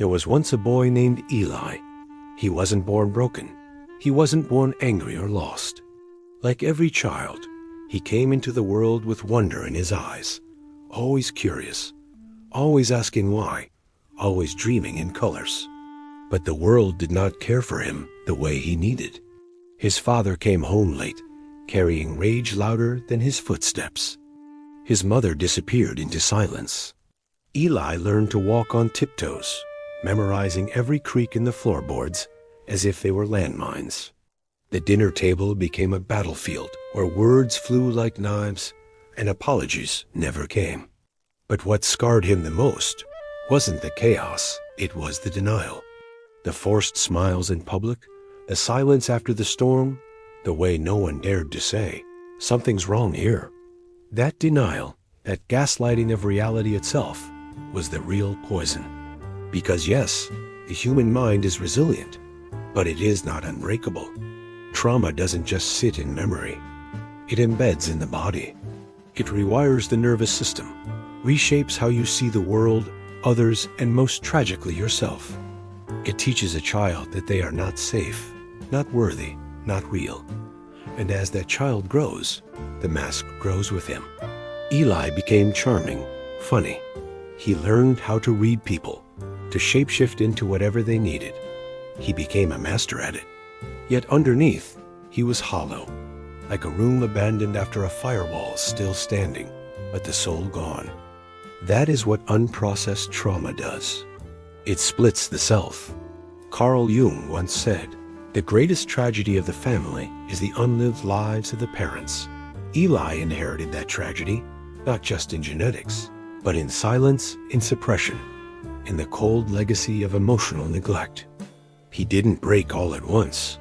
There was once a boy named Eli. He wasn't born broken. He wasn't born angry or lost. Like every child, he came into the world with wonder in his eyes, always curious, always asking why, always dreaming in colors. But the world did not care for him the way he needed. His father came home late, carrying rage louder than his footsteps. His mother disappeared into silence. Eli learned to walk on tiptoes, memorizing every creak in the floorboards as if they were landmines. The dinner table became a battlefield where words flew like knives and apologies never came. But what scarred him the most wasn't the chaos, it was the denial. The forced smiles in public, the silence after the storm, the way no one dared to say, "Something's wrong here." That denial, that gaslighting of reality itself, was the real poison. Because yes, the human mind is resilient, but it is not unbreakable. Trauma doesn't just sit in memory. It embeds in the body. It rewires the nervous system, reshapes how you see the world, others, and most tragically yourself. It teaches a child that they are not safe, not worthy, not real. And as that child grows, the mask grows with him. Eli became charming, funny. He learned how to read people, to shapeshift into whatever they needed. He became a master at it. Yet underneath, he was hollow, like a room abandoned after a firewall still standing, but the soul gone. That is what unprocessed trauma does. It splits the self. Carl Jung once said, "The greatest tragedy of the family is the unlived lives of the parents." Eli inherited that tragedy, not just in genetics, but in silence, in suppression, in the cold legacy of emotional neglect. He didn't break all at once.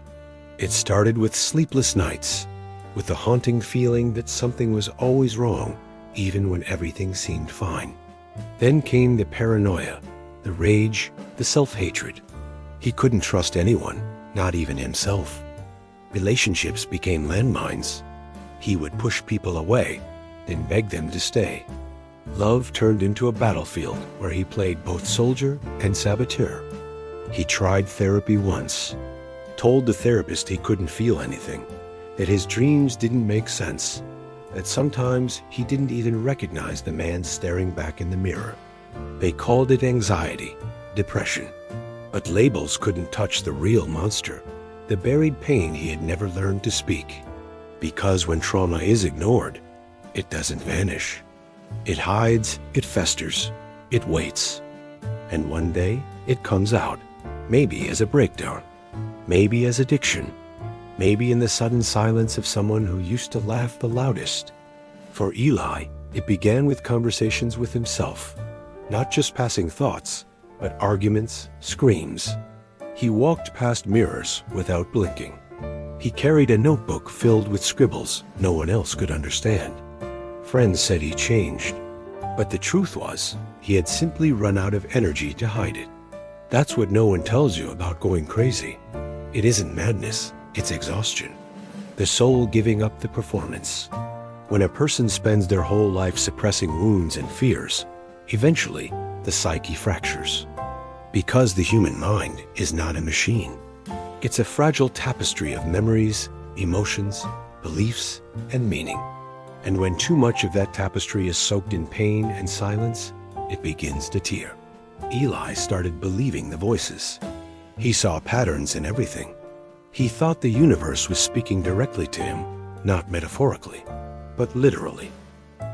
It started with sleepless nights, with the haunting feeling that something was always wrong, even when everything seemed fine. Then came the paranoia, the rage, the self-hatred. He couldn't trust anyone, not even himself. Relationships became landmines. He would push people away, then beg them to stay. Love turned into a battlefield where he played both soldier and saboteur. He tried therapy once, told the therapist he couldn't feel anything, that his dreams didn't make sense, that sometimes he didn't even recognize the man staring back in the mirror. They called it anxiety, depression. But labels couldn't touch the real monster, the buried pain he had never learned to speak. Because when trauma is ignored, it doesn't vanish. It hides, it festers, it waits. And one day, it comes out, maybe as a breakdown, maybe as addiction, maybe in the sudden silence of someone who used to laugh the loudest. For Eli, it began with conversations with himself, not just passing thoughts, but arguments, screams. He walked past mirrors without blinking. He carried a notebook filled with scribbles no one else could understand. Friends said he changed, but the truth was, he had simply run out of energy to hide it. That's what no one tells you about going crazy. It isn't madness, it's exhaustion. The soul giving up the performance. When a person spends their whole life suppressing wounds and fears, eventually the psyche fractures. Because the human mind is not a machine. It's a fragile tapestry of memories, emotions, beliefs, and meaning. And when too much of that tapestry is soaked in pain and silence, it begins to tear. Eli started believing the voices. He saw patterns in everything. He thought the universe was speaking directly to him, not metaphorically, but literally.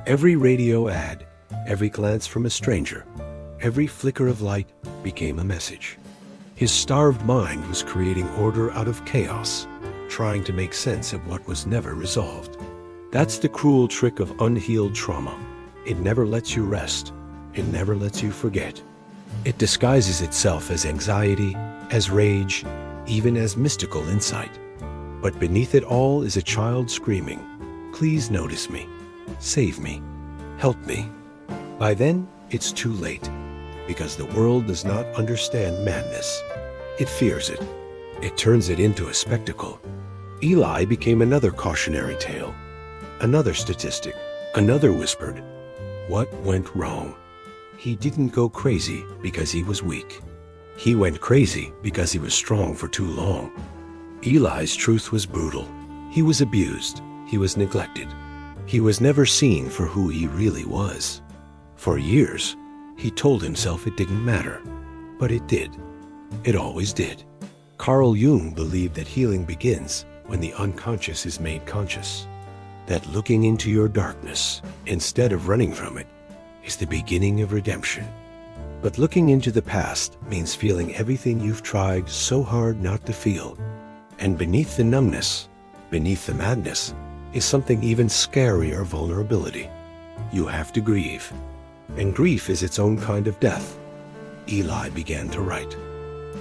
Every radio ad, every glance from a stranger, every flicker of light became a message. His starved mind was creating order out of chaos, trying to make sense of what was never resolved. That's the cruel trick of unhealed trauma. It never lets you rest. It never lets you forget. It disguises itself as anxiety, as rage, even as mystical insight. But beneath it all is a child screaming, "Please notice me. Save me. Help me." By then, it's too late, because the world does not understand madness. It fears it. It turns it into a spectacle. Eli became another cautionary tale, another statistic, another whispered. What went wrong? He didn't go crazy because he was weak. He went crazy because he was strong for too long. Eli's truth was brutal. He was abused. He was neglected. He was never seen for who he really was. For years, he told himself it didn't matter. But it did. It always did. Carl Jung believed that healing begins when the unconscious is made conscious. That looking into your darkness, instead of running from it, is the beginning of redemption. But looking into the past means feeling everything you've tried so hard not to feel. And beneath the numbness, beneath the madness, is something even scarier: vulnerability. You have to grieve. And grief is its own kind of death. Eli began to write.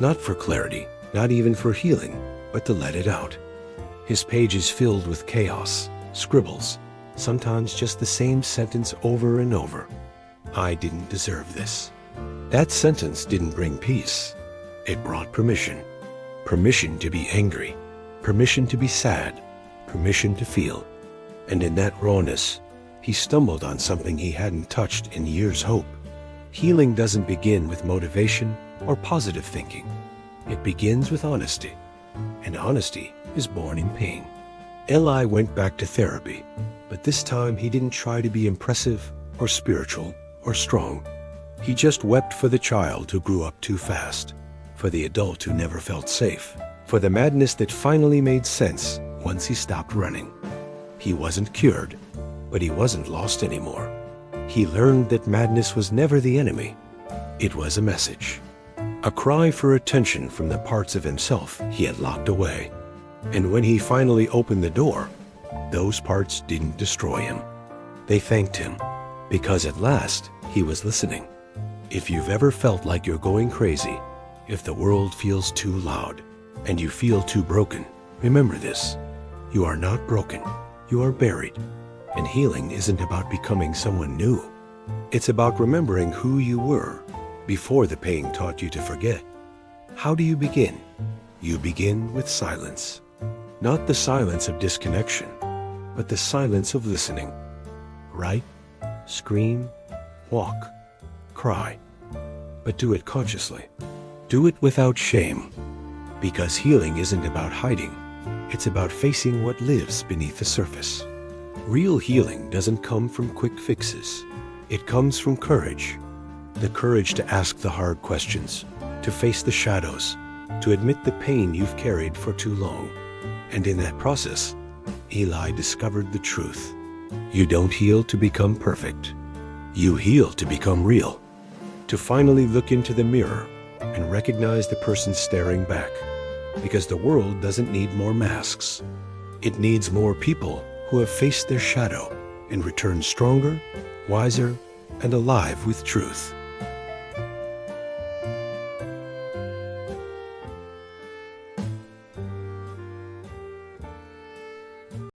Not for clarity, not even for healing, but to let it out. His pages filled with chaos, scribbles, sometimes just the same sentence over and over. I didn't deserve this. That sentence didn't bring peace. It brought permission. Permission to be angry. Permission to be sad. Permission to feel. And in that rawness, he stumbled on something he hadn't touched in years: hope. Healing doesn't begin with motivation or positive thinking. It begins with honesty. And honesty is born in pain. Eli went back to therapy, but this time he didn't try to be impressive or spiritual or strong. He just wept for the child who grew up too fast, for the adult who never felt safe, for the madness that finally made sense once he stopped running. He wasn't cured, but he wasn't lost anymore. He learned that madness was never the enemy. It was a message. A cry for attention from the parts of himself he had locked away. And when he finally opened the door, those parts didn't destroy him. They thanked him, because at last he was listening. If you've ever felt like you're going crazy, if the world feels too loud, and you feel too broken, remember this: you are not broken, you are buried. And healing isn't about becoming someone new. It's about remembering who you were before the pain taught you to forget. How do you begin? You begin with silence. Not the silence of disconnection, but the silence of listening. Write, scream, walk, cry. But do it consciously. Do it without shame. Because healing isn't about hiding. It's about facing what lives beneath the surface. Real healing doesn't come from quick fixes. It comes from courage. The courage to ask the hard questions, to face the shadows, to admit the pain you've carried for too long. And in that process, Eli discovered the truth. You don't heal to become perfect. You heal to become real. To finally look into the mirror and recognize the person staring back. Because the world doesn't need more masks. It needs more people who have faced their shadow and returned stronger, wiser, and alive with truth.